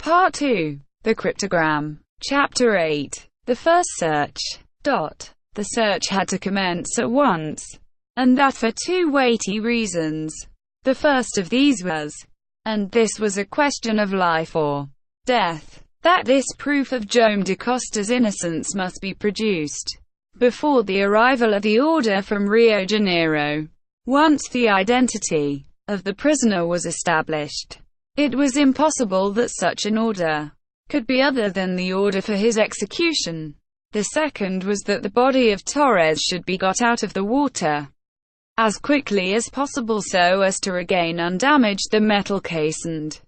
Part 2. The Cryptogram. Chapter 8. The first search. The search had to commence at once, and that for two weighty reasons. The first of these was, and this was a question of life or death, that this proof of Joam da Costa's innocence must be produced before the arrival of the order from Rio de Janeiro. Once the identity of the prisoner was established, it was impossible that such an order could be other than the order for his execution. The second was that the body of Torres should be got out of the water as quickly as possible so as to regain undamaged the metal case and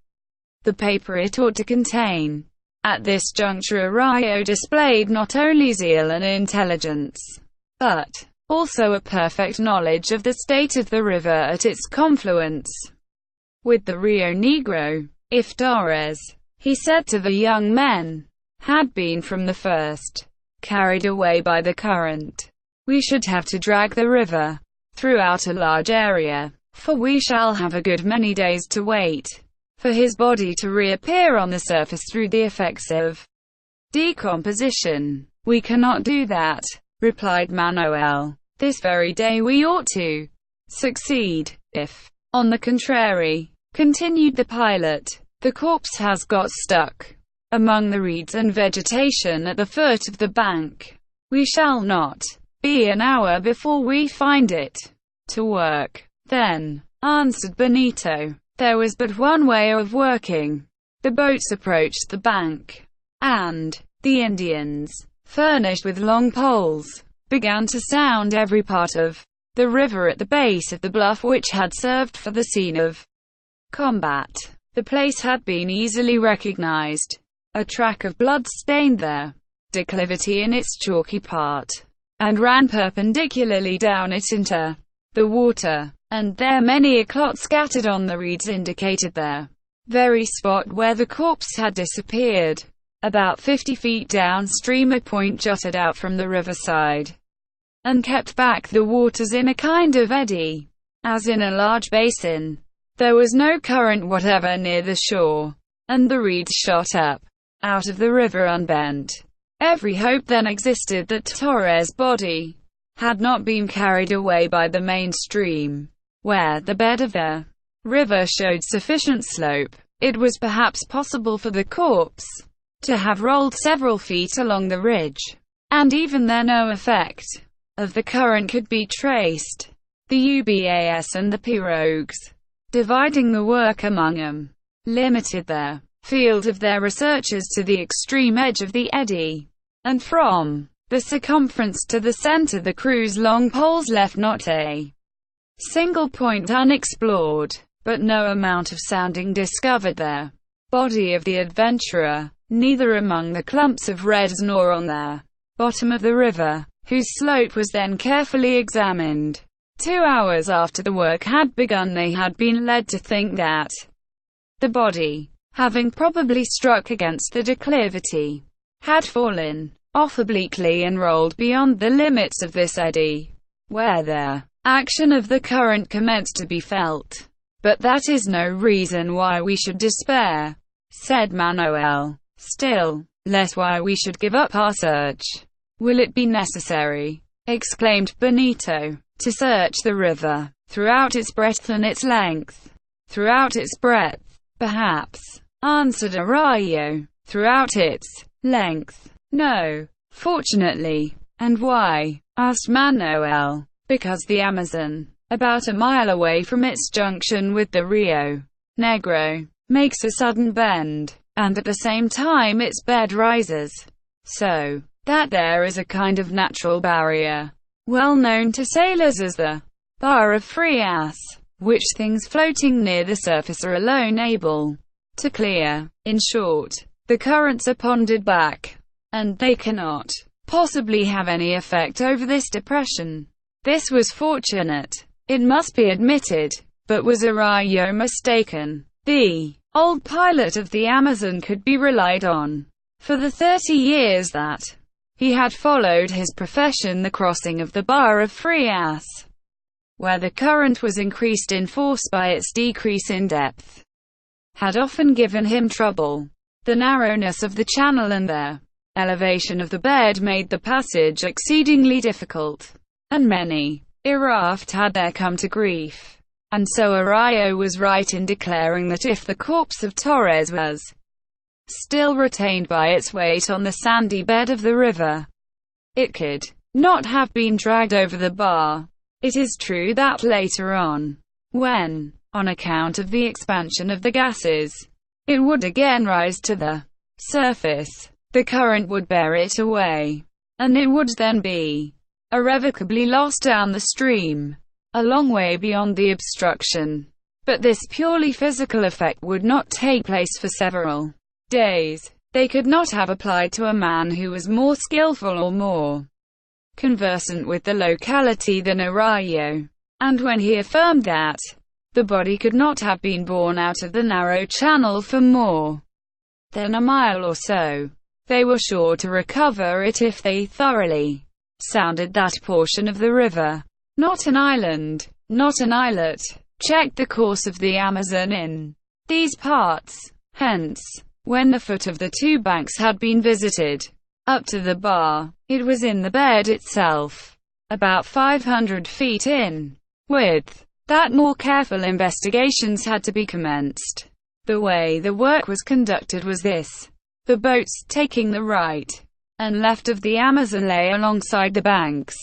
the paper it ought to contain. At this juncture Arroyo displayed not only zeal and intelligence, but also a perfect knowledge of the state of the river at its confluence with the Rio Negro. If Torres, he said to the young men, had been from the first carried away by the current, we should have to drag the river throughout a large area, for we shall have a good many days to wait for his body to reappear on the surface through the effects of decomposition. We cannot do that, replied Manuel. This very day we ought to succeed. If, on the contrary, continued the pilot, the corpse has got stuck among the reeds and vegetation at the foot of the bank, we shall not be an hour before we find it. To work, then, answered Benito. There was but one way of working. The boats approached the bank, and the Indians, furnished with long poles, began to sound every part of the river at the base of the bluff which had served for the scene of combat. The place had been easily recognized. A track of blood stained their declivity in its chalky part, and ran perpendicularly down it into the water, and there many a clot scattered on the reeds indicated the very spot where the corpse had disappeared. About 50 feet downstream a point jutted out from the riverside, and kept back the waters in a kind of eddy, as in a large basin. There was no current whatever near the shore, and the reeds shot up out of the river unbent. Every hope then existed that Torres' body had not been carried away by the main stream, where the bed of the river showed sufficient slope. It was perhaps possible for the corpse to have rolled several feet along the ridge, and even then no effect of the current could be traced. The UBAS and the pirogues, dividing the work among them, limited their field of their researches to the extreme edge of the eddy, and from the circumference to the center the crew's long poles left not a single point unexplored, but no amount of sounding discovered the body of the adventurer, neither among the clumps of reds nor on the bottom of the river, whose slope was then carefully examined. 2 hours after the work had begun they had been led to think that the body, having probably struck against the declivity, had fallen off obliquely and rolled beyond the limits of this eddy, where the action of the current commenced to be felt. But that is no reason why we should despair, said Manuel. Still less why we should give up our search. Will it be necessary, exclaimed Benito, to search the river throughout its breadth and its length? Throughout its breadth, perhaps, answered Arroyo. Throughout its length, no, fortunately. And why? Asked Manuel. Because the Amazon, about a mile away from its junction with the Rio Negro, makes a sudden bend, and at the same time its bed rises, so that there is a kind of natural barrier, well known to sailors as the bar of Frias, which things floating near the surface are alone able to clear. In short, the currents are ponded back, and they cannot possibly have any effect over this depression. This was fortunate, it must be admitted, but was Arroyo mistaken? The old pilot of the Amazon could be relied on. For the 30 years that he had followed his profession, the crossing of the bar of Frias, where the current was increased in force by its decrease in depth, had often given him trouble. The narrowness of the channel and the elevation of the bed made the passage exceedingly difficult, and many raft had there come to grief. And so Arroyo was right in declaring that if the corpse of Torres was still retained by its weight on the sandy bed of the river, it could not have been dragged over the bar. It is true that later on, when, on account of the expansion of the gases, it would again rise to the surface, the current would bear it away, and it would then be irrevocably lost down the stream, a long way beyond the obstruction. But this purely physical effect would not take place for several days. They could not have applied to a man who was more skillful or more conversant with the locality than Arroyo. And when he affirmed that the body could not have been borne out of the narrow channel for more than a mile or so, they were sure to recover it if they thoroughly sounded that portion of the river. Not an island, not an islet, checked the course of the Amazon in these parts. Hence, when the foot of the two banks had been visited, up to the bar, it was in the bed itself, about 500 feet in width, that more careful investigations had to be commenced. The way the work was conducted was this. The boats, taking the right and left of the Amazon, lay alongside the banks.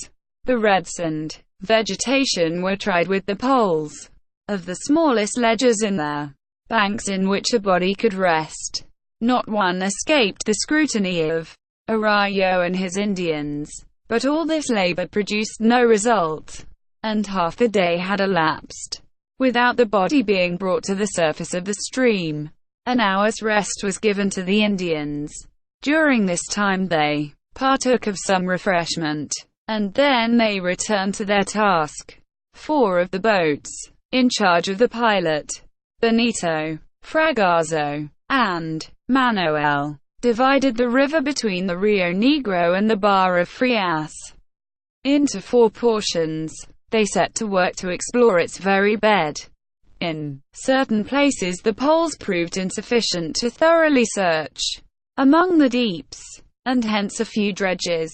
The redds and vegetation were tried with the poles of the smallest ledges in their banks in which a body could rest. Not one escaped the scrutiny of Arroyo and his Indians. But all this labor produced no result, and half the day had elapsed without the body being brought to the surface of the stream. An hour's rest was given to the Indians. During this time they partook of some refreshment, and then they returned to their task. 4 of the boats, in charge of the pilot, Benito, Fragoso, and Manuel, divided the river between the Rio Negro and the Bar of Frias into 4 portions. They set to work to explore its very bed. In certain places the poles proved insufficient to thoroughly search among the deeps, and hence a few dredges,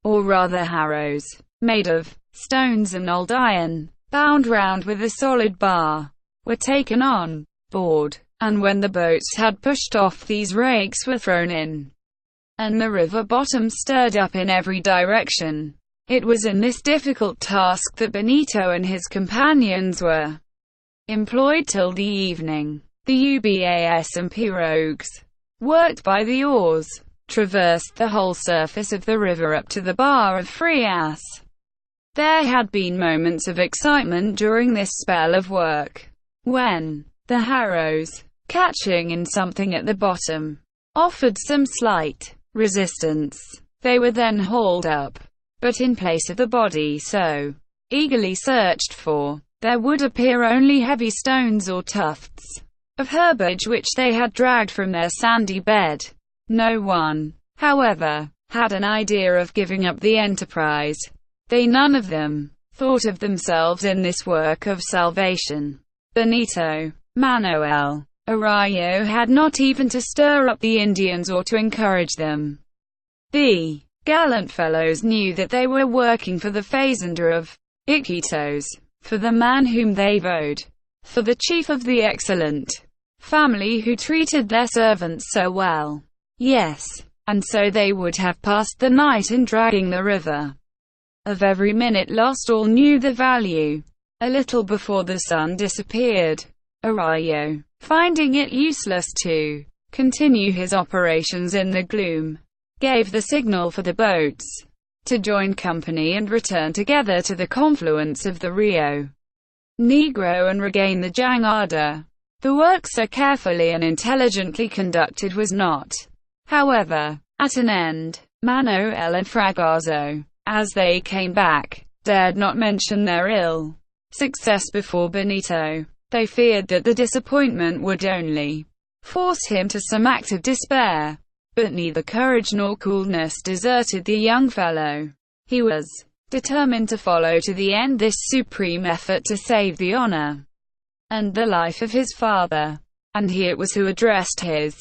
or rather harrows, made of stones and old iron, bound round with a solid bar, were taken on board, and when the boats had pushed off, these rakes were thrown in, and the river bottom stirred up in every direction. It was in this difficult task that Benito and his companions were employed till the evening. The UBAS and pirogues, worked by the oars, traversed the whole surface of the river up to the Bar of Frias. There had been moments of excitement during this spell of work, when the harrows, catching in something at the bottom, offered some slight resistance. They were then hauled up, but in place of the body so eagerly searched for, there would appear only heavy stones or tufts of herbage which they had dragged from their sandy bed. No one, however, had an idea of giving up the enterprise. They none of them thought of themselves in this work of salvation. Benito, Manuel, Arroyo had not even to stir up the Indians or to encourage them. The gallant fellows knew that they were working for the fazender of Iquitos, for the man whom they owed, for the chief of the excellent family who treated their servants so well. Yes, and so they would have passed the night in dragging the river. Of every minute lost all knew the value. A little before the sun disappeared, Arroyo, finding it useless to continue his operations in the gloom, gave the signal for the boats to join company and return together to the confluence of the Rio Negro and regain the jangada. The work so carefully and intelligently conducted was not, however, at an end. Manuel and Fragoso, as they came back, dared not mention their ill success before Benito. They feared that the disappointment would only force him to some act of despair. But neither courage nor coolness deserted the young fellow. He was determined to follow to the end this supreme effort to save the honor and the life of his father. And he it was who addressed his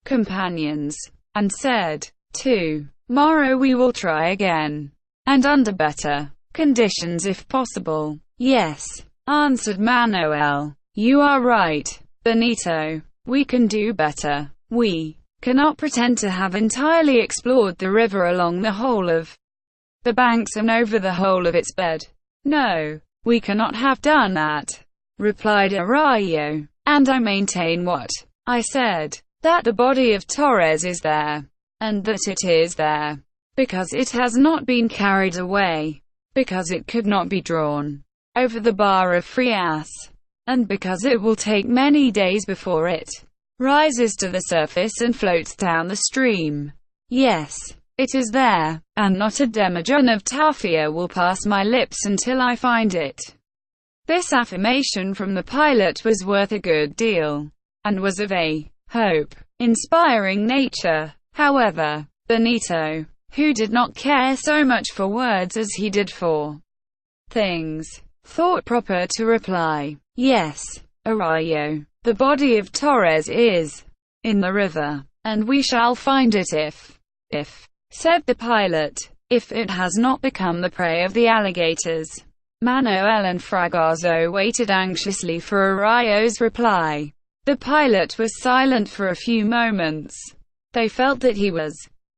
companions, and said, "Tomorrow we will try again, and under better conditions if possible." "Yes," answered Manuel. "You are right, Benito. We can do better. We cannot pretend to have entirely explored the river along the whole of the banks and over the whole of its bed. No, we cannot have done that," replied Arroyo. "And I maintain what I said, that the body of Torres is there, and that it is there because it has not been carried away, because it could not be drawn over the bar of Frias, and because it will take many days before it rises to the surface and floats down the stream. Yes, it is there, and not a demijohn of tafia will pass my lips until I find it." This affirmation from the pilot was worth a good deal, and was of a hope-inspiring nature. However, Benito, who did not care so much for words as he did for things, thought proper to reply, "Yes, Arroyo, the body of Torres is in the river, and we shall find it if, said the pilot, "if it has not become the prey of the alligators." Manuel and Fragoso waited anxiously for Arroyo's reply. The pilot was silent for a few moments. They felt that he was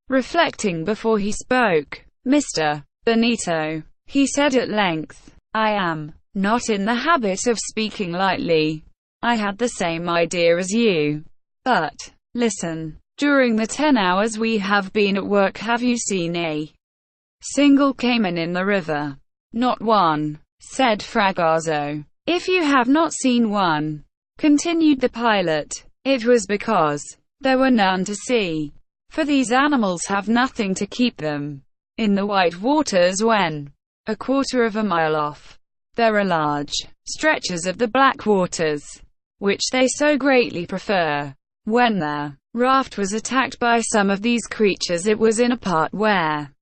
reflecting before he spoke. "Mr. Benito," he said at length, "I am not in the habit of speaking lightly. I had the same idea as you. But, listen, during the 10 hours we have been at work, have you seen a single caiman in the river?" "Not one," said Fragoso. "If you have not seen one," continued the pilot, "it was because there were none to see. For these animals have nothing to keep them in the white waters when, a quarter of a mile off, there are large stretches of the black waters, which they so greatly prefer. When their raft was attacked by some of these creatures, it was in a part where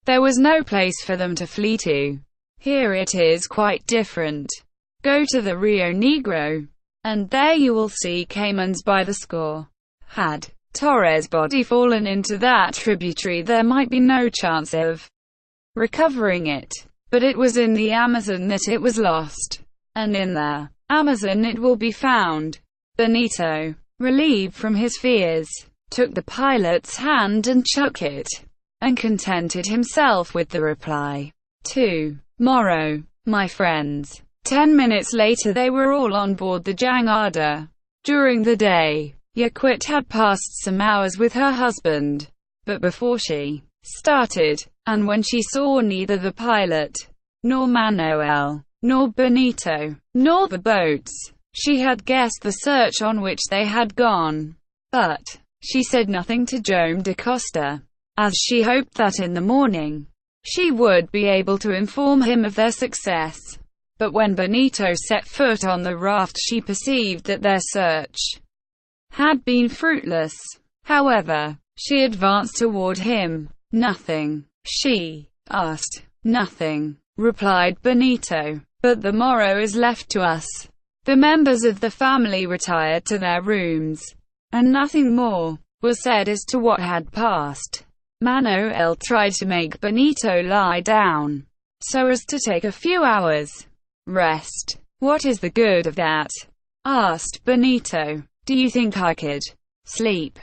there was no place for them to flee to. Here it is quite different. Go to the Rio Negro, and there you will see caimans by the score. Had Torres' body fallen into that tributary, there might be no chance of recovering it. But it was in the Amazon that it was lost, and in the Amazon it will be found." Benito, relieved from his fears, took the pilot's hand and shook it, and contented himself with the reply, "Tomorrow, my friends." 10 minutes later they were all on board the jangada. During the day, Yaquit had passed some hours with her husband, but before she started, and when she saw neither the pilot, nor Manuel, nor Benito, nor the boats, she had guessed the search on which they had gone. But she said nothing to Joam da Costa, as she hoped that in the morning she would be able to inform him of their success. But when Benito set foot on the raft, she perceived that their search had been fruitless. However, she advanced toward him. "Nothing?" she asked. "Nothing," replied Benito. "But the morrow is left to us." The members of the family retired to their rooms, and nothing more was said as to what had passed. Manuel tried to make Benito lie down, so as to take a few hours' rest. "What is the good of that?" asked Benito. "Do you think I could sleep